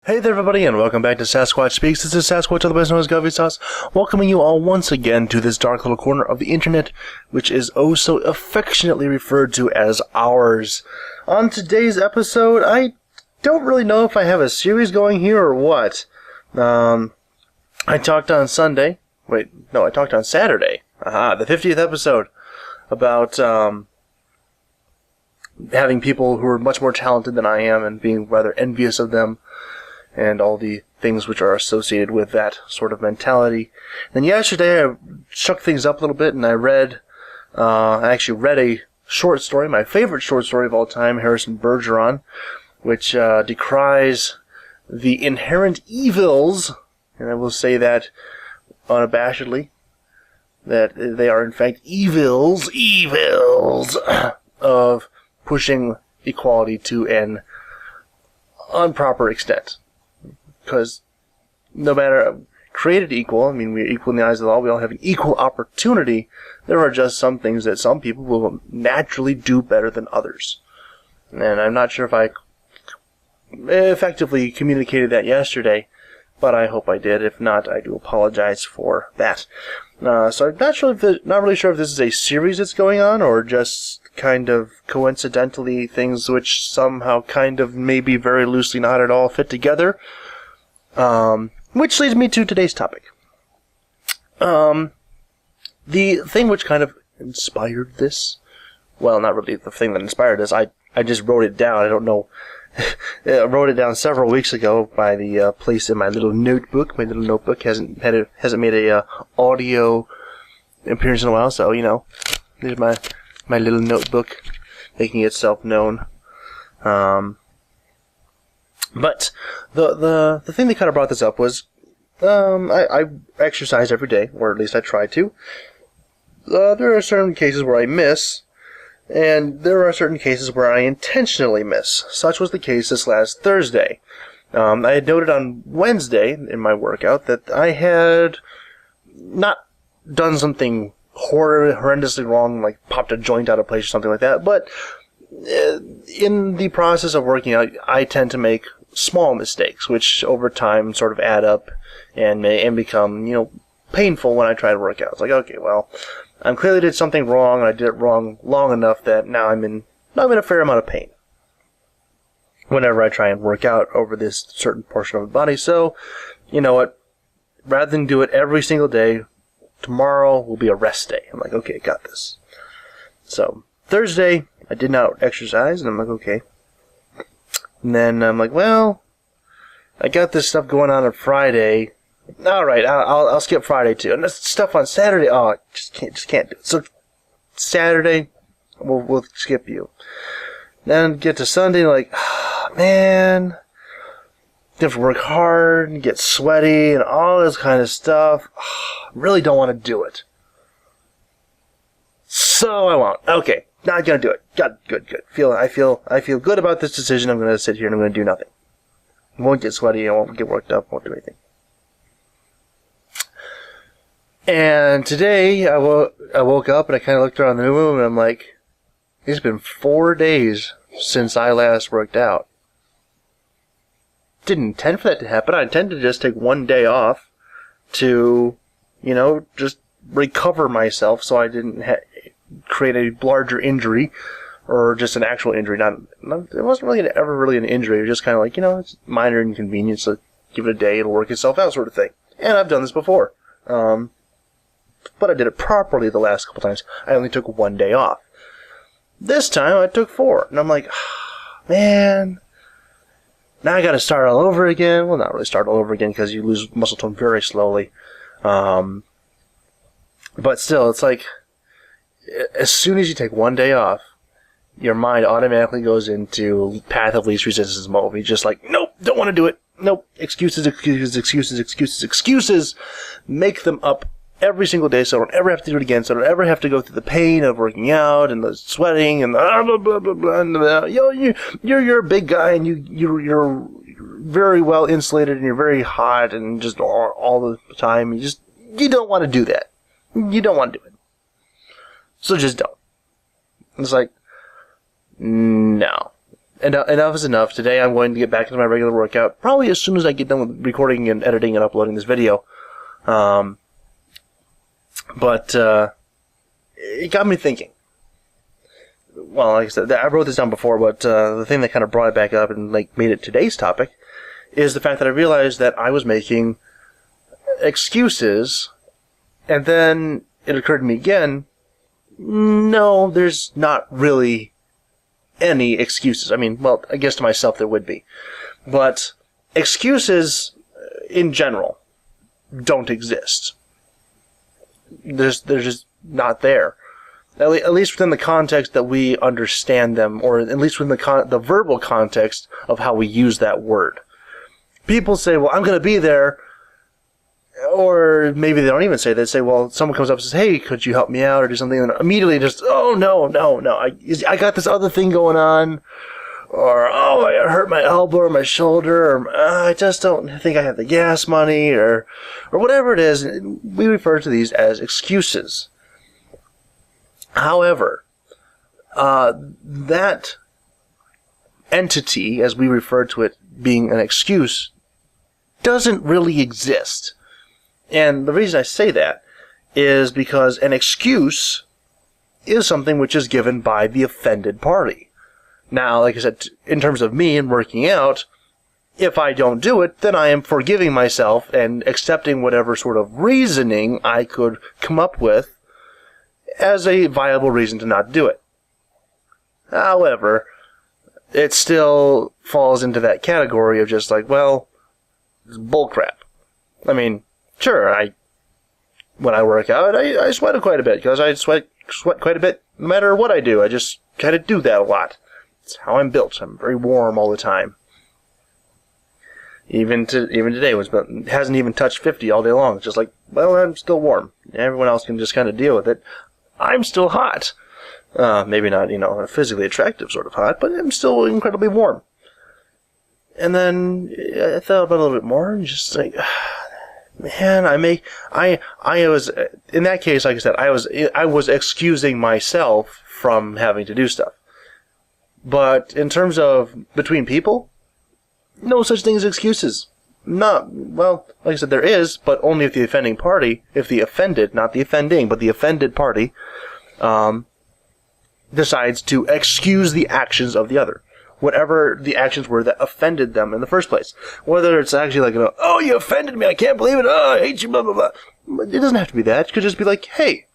Hey there everybody, and welcome back to Sasquatch Speaks. This is Sasquatch, otherwise known as Gavisas, welcoming you all once again to this dark little corner of the internet, which is oh so affectionately referred to as ours. On today's episode, I don't really know if I have a series going here or what. I talked on Sunday, I talked on Saturday, the 50th episode, about having people who are much more talented than I am and being rather envious of them, and all the things which are associated with that sort of mentality. And yesterday I shook things up a little bit, and I actually read a short story, my favorite short story of all time, Harrison Bergeron, which decries the inherent evils, and I will say that unabashedly, that they are in fact evils of pushing equality to an improper extent. Because no matter created equal, I mean, we're equal in the eyes of the law, we all have an equal opportunity. There are just some things that some people will naturally do better than others. And I'm not sure if I effectively communicated that yesterday, but I hope I did. If not, I do apologize for that. So I'm not really sure if this is a series that's going on, or just kind of coincidentally things which somehow kind of maybe very loosely not at all fit together. Which leads me to today's topic. The thing which kind of inspired this, well, not really the thing that inspired this, I just wrote it down. I don't know. I wrote it down several weeks ago by the place in my little notebook. My little notebook hasn't made a audio appearance in a while, so, you know, there's my little notebook making itself known. But the thing that kind of brought this up was, I exercise every day, or at least I try to. There are certain cases where I miss, and there are certain cases where I intentionally miss. Such was the case this last Thursday. I had noted on Wednesday in my workout that I had not done something horrendously wrong, like popped a joint out of place or something like that, but in the process of working out, I tend to make small mistakes, which over time sort of add up and become, you know, painful when I try to work out. It's like, okay, well, I clearly did something wrong, and I did it wrong long enough that now I'm in a fair amount of pain whenever I try and work out over this certain portion of the body. So, you know what, rather than do it every single day, tomorrow will be a rest day. I'm like, okay, got this. So, Thursday, I did not exercise, and I'm like, okay. And then I'm like, well, I got this stuff going on Friday. All right, I'll skip Friday too. And this stuff on Saturday, oh, I just can't do it. So Saturday, we'll skip you. Then get to Sunday, like, oh, man, you have to work hard and get sweaty and all this kind of stuff. Oh, really don't want to do it. So I won't. Okay. Not gonna do it. Good. I feel good about this decision. I'm gonna sit here and I'm gonna do nothing. I won't get sweaty. I won't get worked up. Won't do anything. And today I woke up and I kind of looked around the room and I'm like, it's been 4 days since I last worked out. Didn't intend for that to happen. I intended to just take one day off to, you know, just recover myself so I didn't create a larger injury, or just an actual injury. It wasn't really ever really an injury. It was just kind of like, you know, it's minor inconvenience. So give it a day, it'll work itself out, sort of thing. And I've done this before, but I did it properly the last couple times. I only took one day off. This time I took 4, and I'm like, oh, man, now I got to start all over again. Well, not really start all over again because you lose muscle tone very slowly, but still, it's like, as soon as you take one day off, your mind automatically goes into path of least resistance mode. You're just like, nope, don't want to do it. Nope, excuses. Make them up every single day so I don't ever have to do it again, so I don't ever have to go through the pain of working out and the sweating and the blah, blah, blah, blah, blah. You're a big guy and you're very well insulated and you're very hot and just all the time. You don't want to do that. You don't want to do it. So just don't. It's like, no. enough is enough. Today I'm going to get back into my regular workout, probably as soon as I get done with recording and editing and uploading this video. But it got me thinking. Well, like I said, I wrote this down before, but the thing that kind of brought it back up and made it today's topic is the fact that I realized that I was making excuses, and then it occurred to me again, no, there's not really any excuses. I mean, well, I guess to myself there would be. But excuses, in general, don't exist. They're just not there. At least within the context that we understand them, or at least within the verbal context of how we use that word. People say, well, I'm going to be there, or maybe they don't even say that. They say, well, someone comes up and says, hey, could you help me out, or do something, and immediately just, oh, no, I got this other thing going on, or, oh, I hurt my elbow or my shoulder, or I just don't think I have the gas money, or whatever it is. We refer to these as excuses. However, that entity, as we refer to it being an excuse, doesn't really exist. And the reason I say that is because an excuse is something which is given by the offended party. Now, like I said, in terms of me and working out, if I don't do it, then I am forgiving myself and accepting whatever sort of reasoning I could come up with as a viable reason to not do it. However, it still falls into that category of just like, well, it's bullcrap. I mean, sure, when I work out, I sweat quite a bit, because I sweat quite a bit no matter what I do. I just kind of do that a lot. It's how I'm built. I'm very warm all the time. Even today, it hasn't even touched 50 all day long. It's just like, well, I'm still warm. Everyone else can just kind of deal with it. I'm still hot. Maybe not, a physically attractive sort of hot, but I'm still incredibly warm. And then I thought about it a little bit more, and just like, man, I was, in that case, like I said, I was excusing myself from having to do stuff. But in terms of between people, no such thing as excuses. Well, like I said, there is, but only if the offending party, if the offended, not the offending, but the offended party, decides to excuse the actions of the other. Whatever the actions were that offended them in the first place. Whether it's actually like, oh, you offended me, I can't believe it, oh, I hate you, blah, blah, blah. It doesn't have to be that. It could just be like, hey,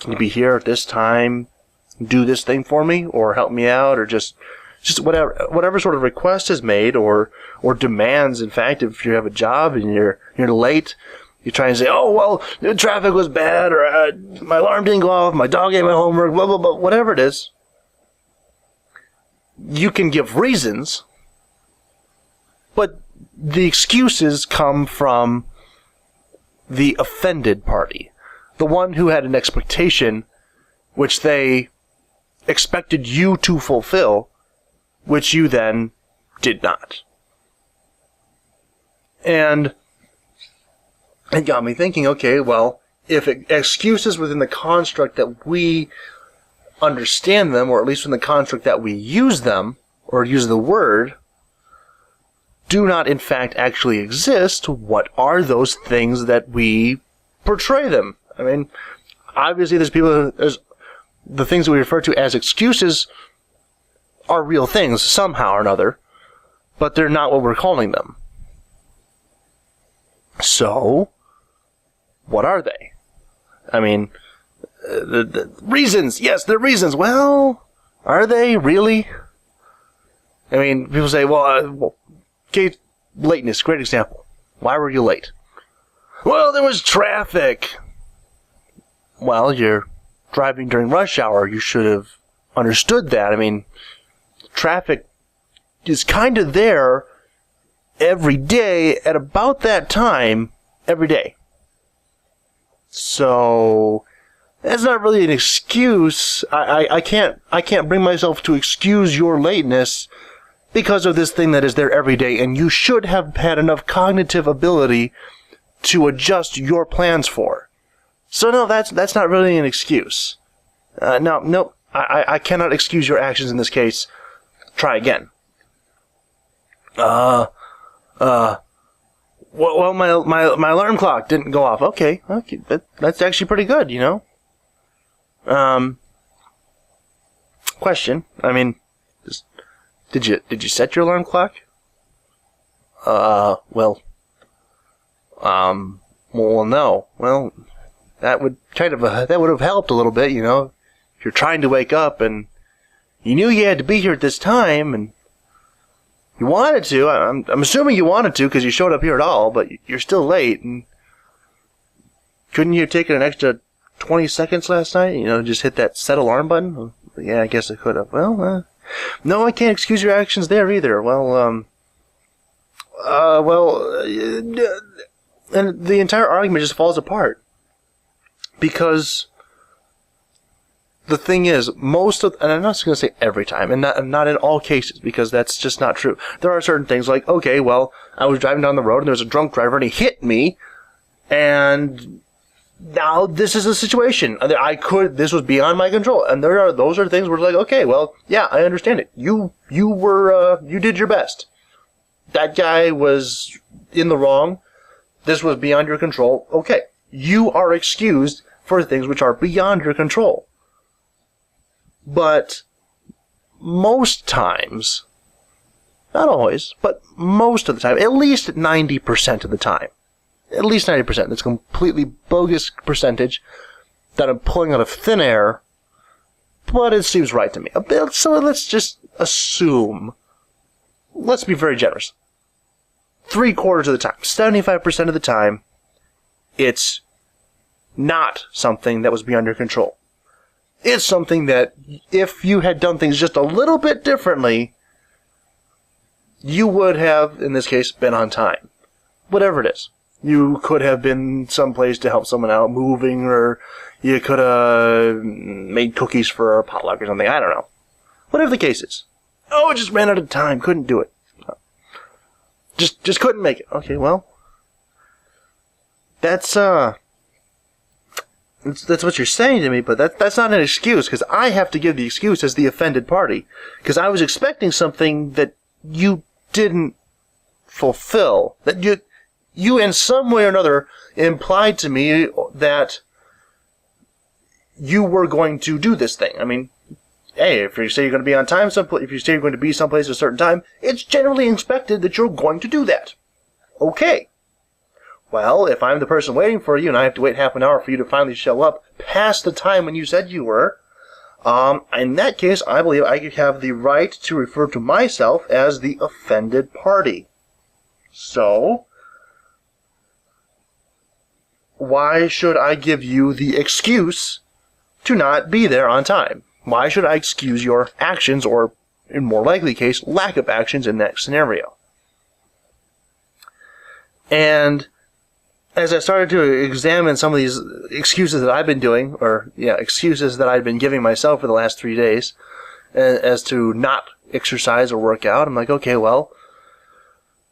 can you be here at this time, do this thing for me, or help me out, or just whatever sort of request is made, or demands. In fact, if you have a job and you're late, you try and say, oh, well, the traffic was bad, or my alarm didn't go off, my dog ate my homework, blah, blah, blah, whatever it is. You can give reasons, but the excuses come from the offended party, the one who had an expectation which they expected you to fulfill, which you then did not. And it got me thinking, okay, well, if excuses within the construct that we understand them, or at least in the construct that we use them, or use the word, do not in fact actually exist, what are those things that we portray them? I mean, obviously there's the things that we refer to as excuses are real things somehow or another, but they're not what we're calling them. So, what are they? I mean, the reasons, yes, they're reasons. Well, are they really? I mean, people say, well, okay, lateness, great example. Why were you late? Well, there was traffic. Well, you're driving during rush hour. You should have understood that. I mean, traffic is kind of there every day at about that time every day. So that's not really an excuse. I can't bring myself to excuse your lateness because of this thing that is there every day, and you should have had enough cognitive ability to adjust your plans for. So no, that's not really an excuse. No, I cannot excuse your actions in this case. Try again. Uh, well, my alarm clock didn't go off. Okay, that's actually pretty good, you know. Question. I mean, did you set your alarm clock? Well, no. Well, that would have helped a little bit, you know. If you're trying to wake up and you knew you had to be here at this time and you wanted to. I'm assuming you wanted to because you showed up here at all, but you're still late. And couldn't you have taken an extra 20 seconds last night? You know, just hit that set alarm button? Yeah, I guess I could have. Well, no, I can't excuse your actions there either. And the entire argument just falls apart. Because the thing is, and I'm not going to say every time, and not in all cases, because that's just not true. There are certain things like, okay, well, I was driving down the road and there was a drunk driver and he hit me, and now this is a situation. This was beyond my control. And those are things where it's like, okay, well, yeah, I understand it. You did your best. That guy was in the wrong. This was beyond your control. Okay. You are excused for things which are beyond your control. But most times, not always, but most of the time, at least 90% of the time, at least 90%, that's a completely bogus percentage that I'm pulling out of thin air, but it seems right to me. So let's just assume, let's be very generous, 3/4 of the time, 75% of the time, it's not something that was beyond your control. It's something that, if you had done things just a little bit differently, you would have, in this case, been on time. Whatever it is. You could have been someplace to help someone out moving, or you could have made cookies for a potluck or something. I don't know. Whatever the case is. Oh, it just ran out of time. Couldn't do it. Just couldn't make it. Okay, well, that's what you're saying to me, but that's not an excuse, because I have to give the excuse as the offended party, because I was expecting something that you didn't fulfill, that you in some way or another implied to me that you were going to do this thing. I mean, hey, if you say you're going to be on time, if you say you're going to be someplace at a certain time, it's generally expected that you're going to do that. Okay. Well, if I'm the person waiting for you and I have to wait half an hour for you to finally show up past the time when you said you were, in that case, I believe I have the right to refer to myself as the offended party. So, why should I give you the excuse to not be there on time? Why should I excuse your actions, or, in more likely case, lack of actions in that scenario? And as I started to examine some of these excuses that I've been doing, excuses that I've been giving myself for the last 3 days, as to not exercise or work out, I'm like, okay, well,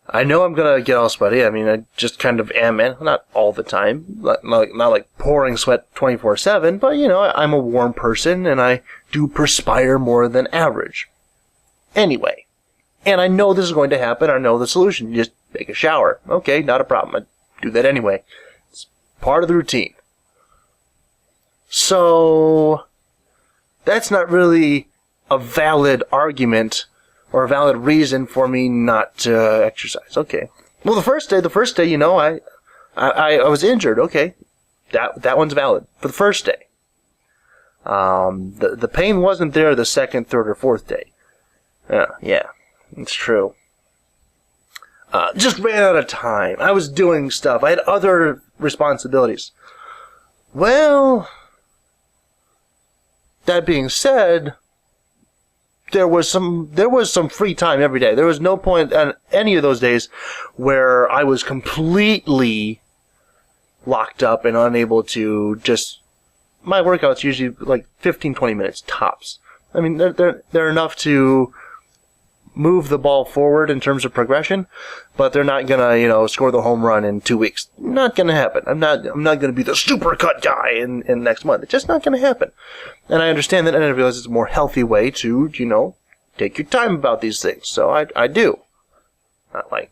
I know I'm going to get all sweaty. I mean, I just kind of am, not all the time, not like pouring sweat 24/7, but, you know, I'm a warm person, and I do perspire more than average. Anyway, and I know this is going to happen. I know the solution. You just take a shower. Okay, not a problem. Do that anyway. It's part of the routine. So, that's not really a valid argument or a valid reason for me not to exercise. Okay. Well, the first day, you know, I was injured. Okay. That one's valid for the first day. The pain wasn't there the second, third, or fourth day. Yeah, it's true. Just ran out of time. I was doing stuff. I had other responsibilities. Well, that being said, there was some free time every day. There was no point on any of those days where I was completely locked up and unable to just... My workouts usually like 15, 20 minutes tops. I mean, they're enough to move the ball forward in terms of progression, but they're not gonna, you know, score the home run in 2 weeks. Not gonna happen. I'm not gonna be the super cut guy in next month. It's just not gonna happen. And I understand that, and I realize it's a more healthy way to, you know, take your time about these things. So I do. Not like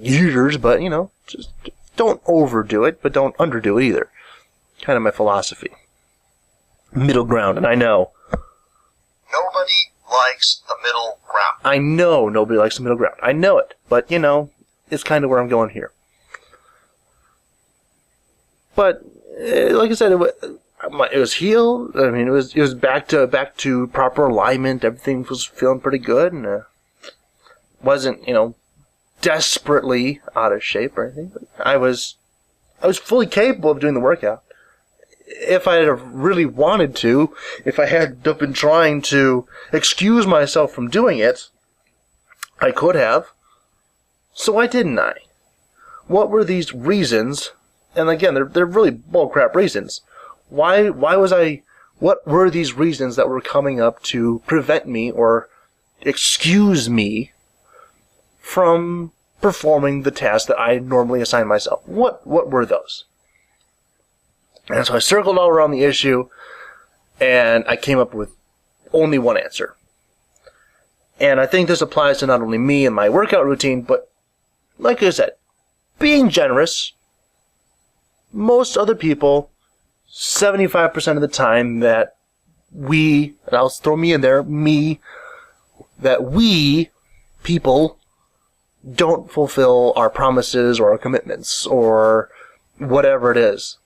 years, but, just don't overdo it, but don't underdo it either. Kind of my philosophy. Middle ground, and I know. Nobody likes the middle ground. I know nobody likes the middle ground. I know it, but, it's kind of where I'm going here. But, like I said, it was healed. I mean, it was back to proper alignment. Everything was feeling pretty good, and wasn't, desperately out of shape or anything. But I was fully capable of doing the workout. If I had really wanted to, if I had been trying to excuse myself from doing it, I could have. So why didn't I? What were these reasons? And again, they're really bullcrap reasons. Why was I... What were these reasons that were coming up to prevent me or excuse me from performing the task that I normally assign myself? What were those? And so I circled all around the issue, and I came up with only one answer. And I think this applies to not only me and my workout routine, but, like I said, being generous. Most other people, 75% of the time that we, and I'll throw me in there, that we, people, don't fulfill our promises or our commitments or whatever it is,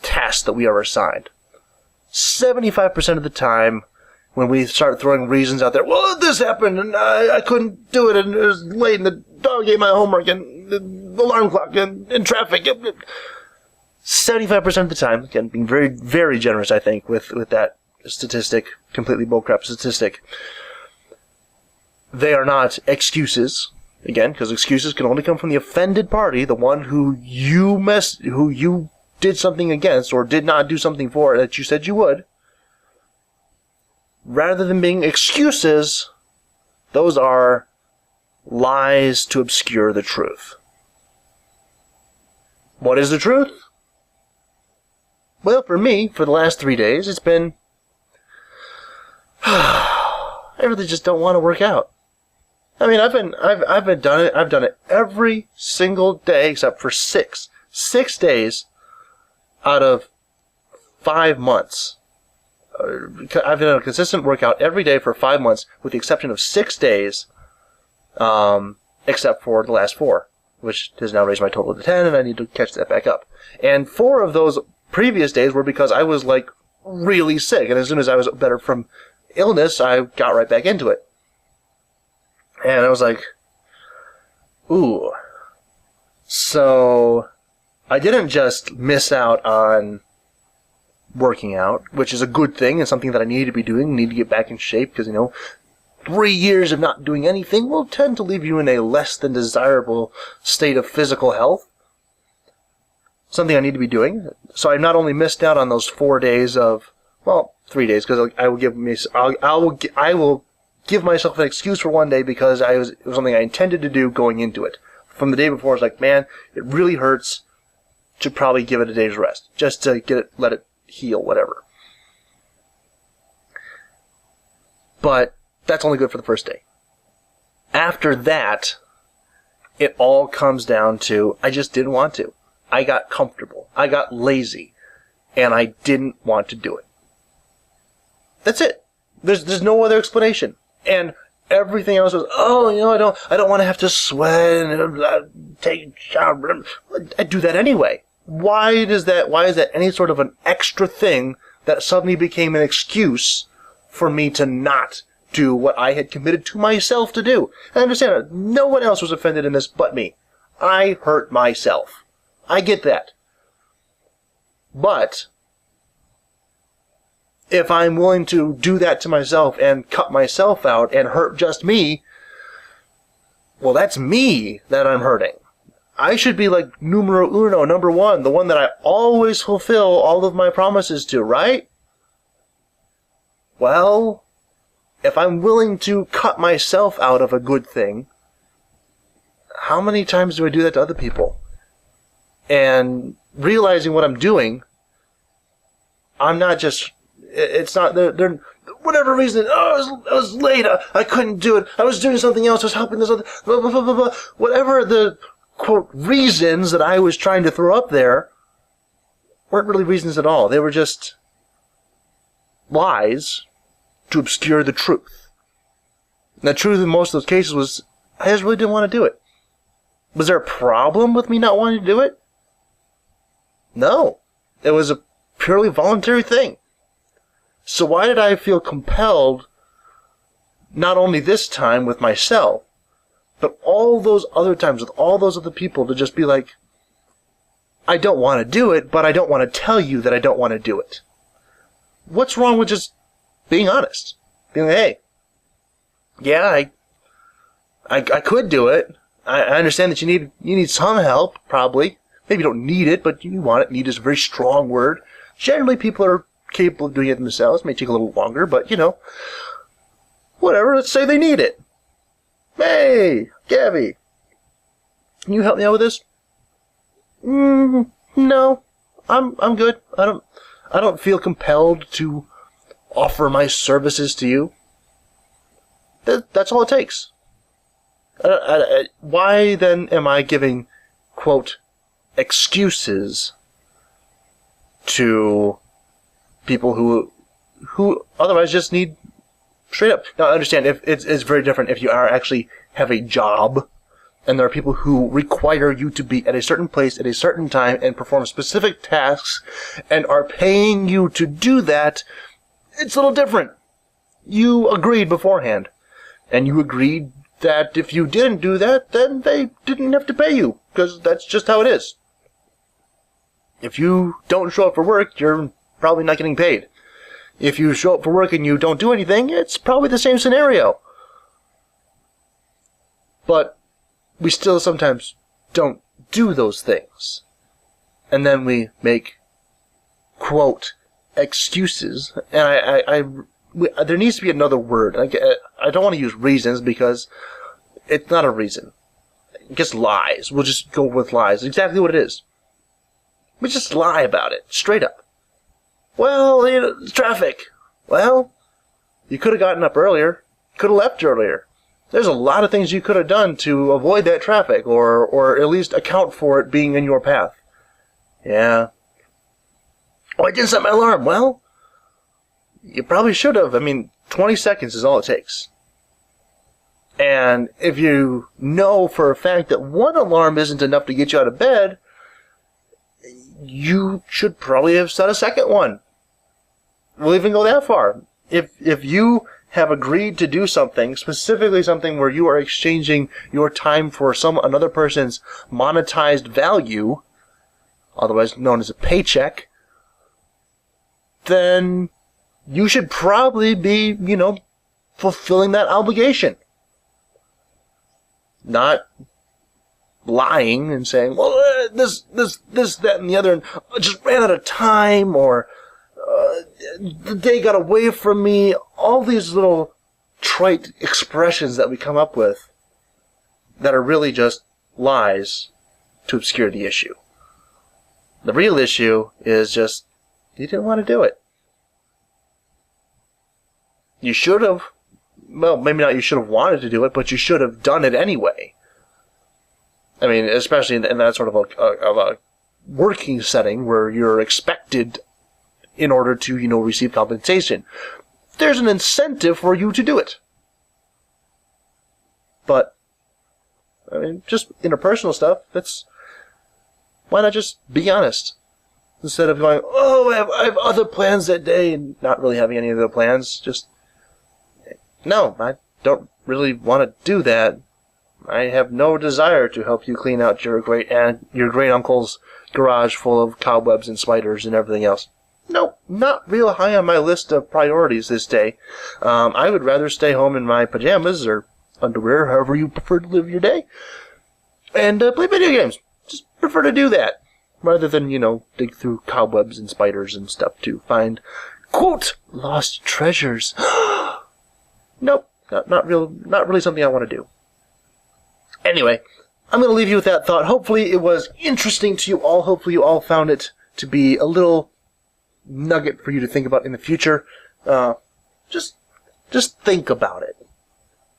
tasks that we are assigned. 75% of the time, when we start throwing reasons out there, well, this happened, and I couldn't do it, and it was late, and the dog ate my homework, and the alarm clock, and traffic. 75% of the time, again, being very, very generous, I think, with that statistic, completely bullcrap statistic, they are not excuses. Again, because excuses can only come from the offended party, the one who you did something against or did not do something for that you said you would. Rather than being excuses, those are lies to obscure the truth. What is the truth? Well, for me, for the last 3 days, it's been I really just don't want to work out. I mean, I've done it every single day except for 6 days out of 5 months. I've done a consistent workout every day for 5 months, with the exception of 6 days, except for the last 4, which has now raised my total to 10, and I need to catch that back up. And 4 of those previous days were because I was really sick, and as soon as I was better from illness, I got right back into it. And I was like, ooh. So I didn't just miss out on working out, which is a good thing and something that I need to be doing, need to get back in shape, because, 3 years of not doing anything will tend to leave you in a less than desirable state of physical health. Something I need to be doing. So I not only missed out on those 4 days of, 3 days, because I will give myself an excuse for one day because it was something I intended to do going into it. From the day before, I was like, man, it really hurts. Should probably give it a day's rest, just to let it heal, whatever. But that's only good for the first day. After that, it all comes down to, I just didn't want to. I got comfortable. I got lazy. And I didn't want to do it. That's it. There's no other explanation. And everything else was, I don't want to have to sweat and take a shower. I do that anyway. Why is that any sort of an extra thing that suddenly became an excuse for me to not do what I had committed to myself to do? I understand that no one else was offended in this but me. I hurt myself. I get that. But if I'm willing to do that to myself and cut myself out and hurt just me, well, that's me that I'm hurting. I should be like numero uno, number one, the one that I always fulfill all of my promises to, right? Well, if I'm willing to cut myself out of a good thing, how many times do I do that to other people? And realizing what I'm doing, I'm not just... It's not... They're whatever reason, I was late, I couldn't do it, I was doing something else, I was helping this other, blah, blah, blah, blah, blah. Whatever the, quote, reasons that I was trying to throw up there weren't really reasons at all. They were just lies to obscure the truth. And the truth in most of those cases was, I just really didn't want to do it. Was there a problem with me not wanting to do it? No. It was a purely voluntary thing. So why did I feel compelled, not only this time with myself, but all those other times with all those other people to just be like, I don't want to do it, but I don't want to tell you that I don't want to do it. What's wrong with just being honest? Being like, hey, yeah, I could do it. I understand that you need some help, probably. Maybe you don't need it, but you want it. Need is a very strong word. Generally, people are capable of doing it themselves. It may take a little longer, but, whatever. Let's say they need it. Hey, Gavi, can you help me out with this? No, I'm good. I don't feel compelled to offer my services to you. That's all it takes. Why then am I giving, quote, excuses to people who otherwise just need straight up? Now, I understand if it's very different if you actually have a job and there are people who require you to be at a certain place at a certain time and perform specific tasks and are paying you to do that. It's a little different. You agreed beforehand, and you agreed that if you didn't do that, then they didn't have to pay you, because that's just how it is. If you don't show up for work, you're probably not getting paid. If you show up for work and you don't do anything, it's probably the same scenario. But we still sometimes don't do those things. And then we make, quote, excuses. And there needs to be another word. I don't want to use reasons because it's not a reason. I guess lies. We'll just go with lies. Exactly what it is. We just lie about it. Straight up. Well, traffic. Well, you could have gotten up earlier. Could have left earlier. There's a lot of things you could have done to avoid that traffic, or at least account for it being in your path. Yeah. Oh, I didn't set my alarm. Well, you probably should have. 20 seconds is all it takes. And if you know for a fact that one alarm isn't enough to get you out of bed, you should probably have set a second one. We'll even go that far. If you have agreed to do something, specifically something where you are exchanging your time for another person's monetized value, otherwise known as a paycheck, then you should probably be, fulfilling that obligation. Not lying and saying, well, this, that, and the other, and I just ran out of time, or the day got away from me. All these little trite expressions that we come up with that are really just lies to obscure the issue. The real issue is just, you didn't want to do it. You should have. Well, maybe not you should have wanted to do it, but you should have done it anyway. Especially in that sort of a working setting where you're expected in order to, receive compensation. There's an incentive for you to do it. But, just interpersonal stuff, why not just be honest? Instead of going, oh, I have other plans that day, and not really having any other plans, just, no, I don't really want to do that. I have no desire to help you clean out your great uncle's garage full of cobwebs and spiders and everything else. Nope, not real high on my list of priorities this day. I would rather stay home in my pajamas or underwear, however you prefer to live your day, and play video games. Just prefer to do that, rather than, dig through cobwebs and spiders and stuff to find, quote, lost treasures. Nope, not really something I want to do. Anyway, I'm going to leave you with that thought. Hopefully it was interesting to you all. Hopefully you all found it to be a little nugget for you to think about in the future. Just just think about it.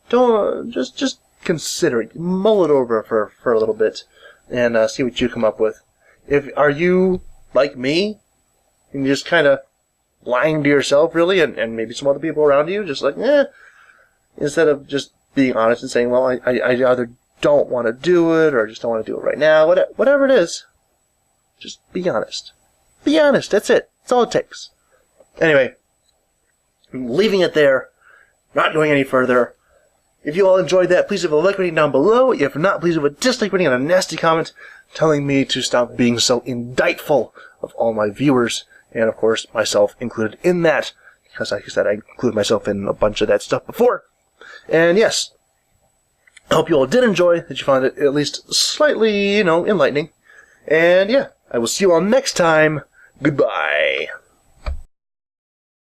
Don't just consider it, mull it over for a little bit, and see what you come up with. Are you like me, and you're just kind of lying to yourself, really, and maybe some other people around you, just like, instead of just being honest and saying, well, I either don't want to do it, or just don't want to do it right now, whatever it is, just be honest. Be honest, that's it. That's all it takes. Anyway, I'm leaving it there, not going any further. If you all enjoyed that, please leave a like rating down below. If not, please leave a dislike rating and a nasty comment telling me to stop being so indictful of all my viewers, and of course, myself included in that, because like I said, I included myself in a bunch of that stuff before. And yes, I hope you all did enjoy, that you found it at least slightly, enlightening. And yeah, I will see you all next time. Goodbye.